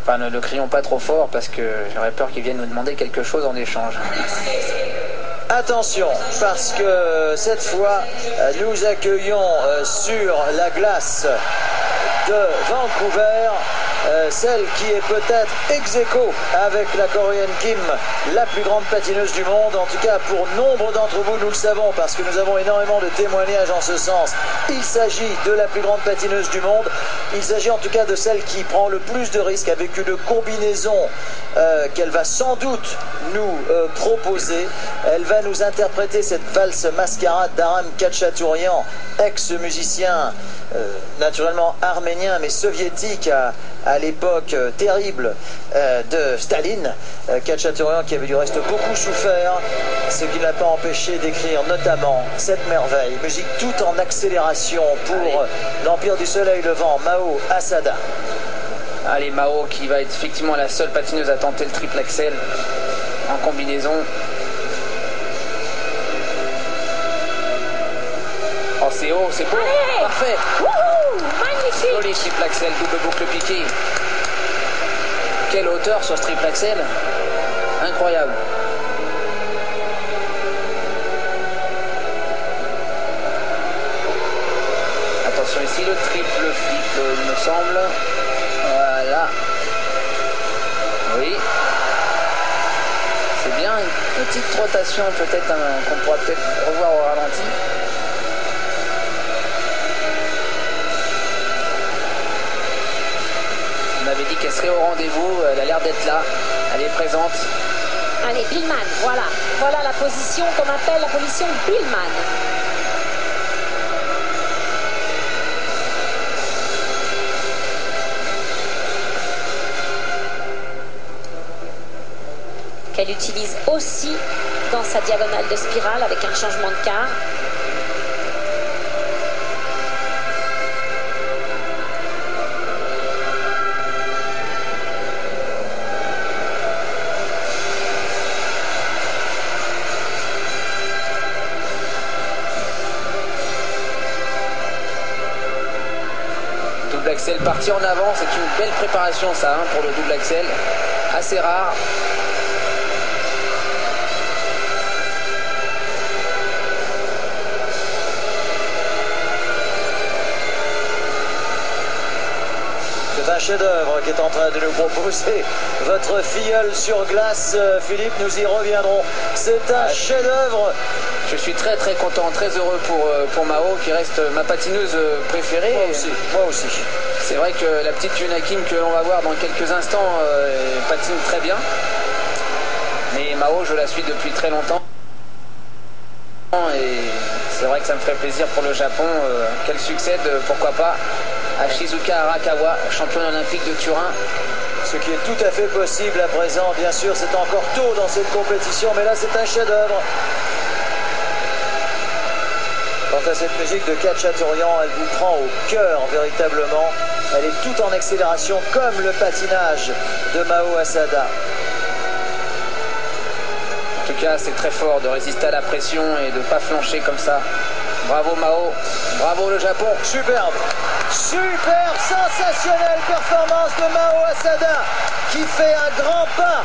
Enfin, ne le crions pas trop fort parce que j'aurais peur qu'ils viennent nous demander quelque chose en échange. Attention, parce que cette fois, nous accueillons sur la glace de Vancouver celle qui est peut-être ex aequo avec la Korean Kim, la plus grande patineuse du monde. En tout cas, pour nombre d'entre vous, nous le savons parce que nous avons énormément de témoignages en ce sens. Il s'agit de la plus grande patineuse du monde. Il s'agit en tout cas de celle qui prend le plus de risques avec une combinaison qu'elle va sans doute nous proposer. Elle va nous interpréter cette valse mascarade d'Aram Khachaturian, ex-musicien naturellement arménien mais soviétique à l'époque terrible de Staline. Khachaturian qui avait du reste beaucoup souffert, ce qui n'a pas empêché d'écrire notamment cette merveille, musique tout en accélération pour l'Empire du Soleil Levant, Mao Asada. Allez, Mao qui va être effectivement la seule patineuse à tenter le triple axel en combinaison. Oh, c'est haut, c'est beau. Allez, parfait. Magnifique. Joli triple axel, double boucle piquée. Quelle hauteur sur ce triple axel. Incroyable. Attention ici, le triple flip, il me semble. Voilà. Oui. C'est bien, une petite rotation peut-être qu'on pourra peut-être revoir au ralenti. On avait dit qu'elle serait au rendez-vous, elle a l'air d'être là, elle est présente. Allez, Billman, voilà. Voilà la position qu'on appelle la position Billman. Qu'elle utilise aussi dans sa diagonale de spirale avec un changement de quart. Double axel parti en avant, c'est une belle préparation ça pour le double axel, assez rare. C'est un chef-d'œuvre qui est en train de nous proposer votre filleul sur glace, Philippe, nous y reviendrons. C'est un chef-d'œuvre. Je suis très très content, très heureux pour Mao qui reste ma patineuse préférée. Moi aussi. C'est vrai que la petite Yuna Kim que l'on va voir dans quelques instants patine très bien. Mais Mao, je la suis depuis très longtemps. Et c'est vrai que ça me ferait plaisir pour le Japon qu'elle succède, pourquoi pas, à Shizuka Arakawa, championne olympique de Turin. Ce qui est tout à fait possible à présent, bien sûr, c'est encore tôt dans cette compétition, mais là c'est un chef-d'œuvre. Quant à cette musique de Khachaturian, elle vous prend au cœur véritablement. Elle est toute en accélération comme le patinage de Mao Asada. En tout cas, c'est très fort de résister à la pression et de ne pas flancher comme ça. Bravo Mao, bravo le Japon. Superbe, superbe, sensationnelle performance de Mao Asada qui fait un grand pas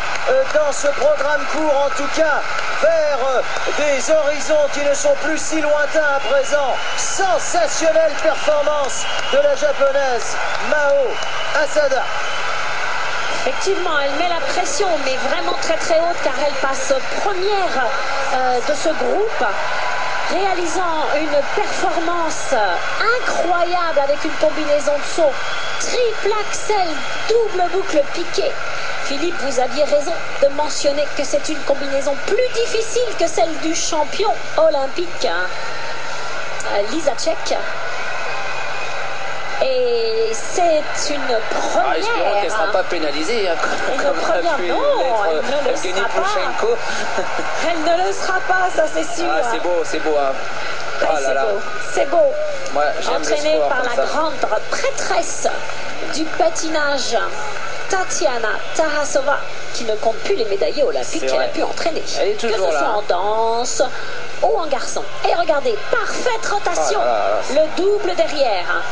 dans ce programme court, en tout cas vers des horizons qui ne sont plus si lointains à présent. Sensationnelle performance de la japonaise Mao Asada. Effectivement, elle met la pression, mais vraiment très très haute, car elle passe première de ce groupe, réalisant une performance incroyable avec une combinaison de sauts triple axel, double boucle piquée. Philippe, vous aviez raison de mentionner que c'est une combinaison plus difficile que celle du champion olympique, Lisacek. Et c'est une première. Espérons qu'elle ne sera pas pénalisée, comme a pu l'être Evgeny Plushenko. Elle ne le sera pas, ça c'est sûr. Ah, c'est beau. Hein. Oh là là. C'est beau. Moi, entraînée par la grande prêtresse du patinage, Tatiana Tarasova, qui ne compte plus les médaillés olympiques qu'elle a pu entraîner. Elle est toujours que ce là. soit en danse ou en garçon. Et regardez, parfaite rotation. Le double derrière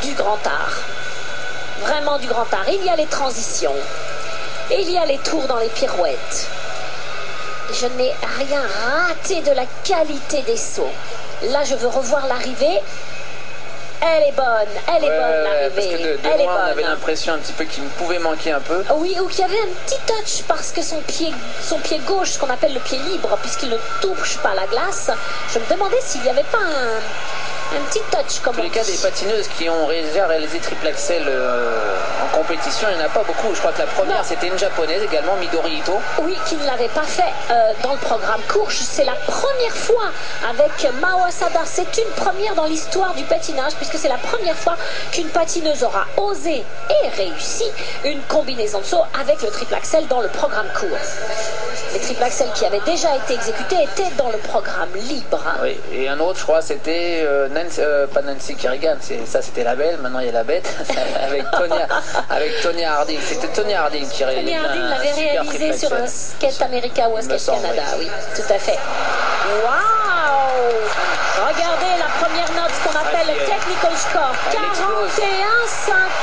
du grand art. vraiment du grand art. Il y a les transitions, il y a les tours dans les pirouettes. Je n'ai rien raté de la qualité des sauts. Là, je veux revoir l'arrivée. Elle est bonne, l'arrivée. Parce que de loin, on avait l'impression un petit peu qu'il pouvait manquer un peu. Oui, ou qu'il y avait un petit touch parce que son pied gauche, ce qu'on appelle le pied libre, puisqu'il ne touche pas la glace, je me demandais s'il n'y avait pas un petit touch. Comme en tous les cas, des patineuses qui ont déjà réalisé triple axel en compétition, il n'y en a pas beaucoup. Je crois que la première, c'était une japonaise également, Midori Ito. Oui, qui ne l'avait pas fait dans le programme course. C'est la première fois avec Mao Asada. C'est une première dans l'histoire du patinage, puisque c'est la première fois qu'une patineuse aura osé et réussi une combinaison de saut avec le triple axel dans le programme course. Les triple axel qui avaient déjà été exécutés étaient dans le programme libre. Oui, et un autre, je crois, c'était pas Nancy Kerrigan, ça c'était la belle, maintenant il y a la bête, avec Tonya Harding. C'était Tonya Harding qui réalisait. Tonya Harding l'avait réalisé sur un Skate America ou un Skate Canada, oui, tout à fait. Waouh! Regardez la première note, ce qu'on appelle le technical score, 41,50.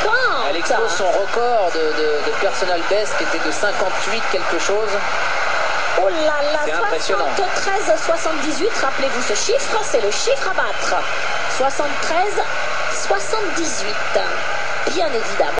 Elle explose son record de personal best qui était de 58 quelque chose. Oh là là, c'est impressionnant. 73,78, rappelez-vous ce chiffre, c'est le chiffre à battre. 73,78, bien évidemment.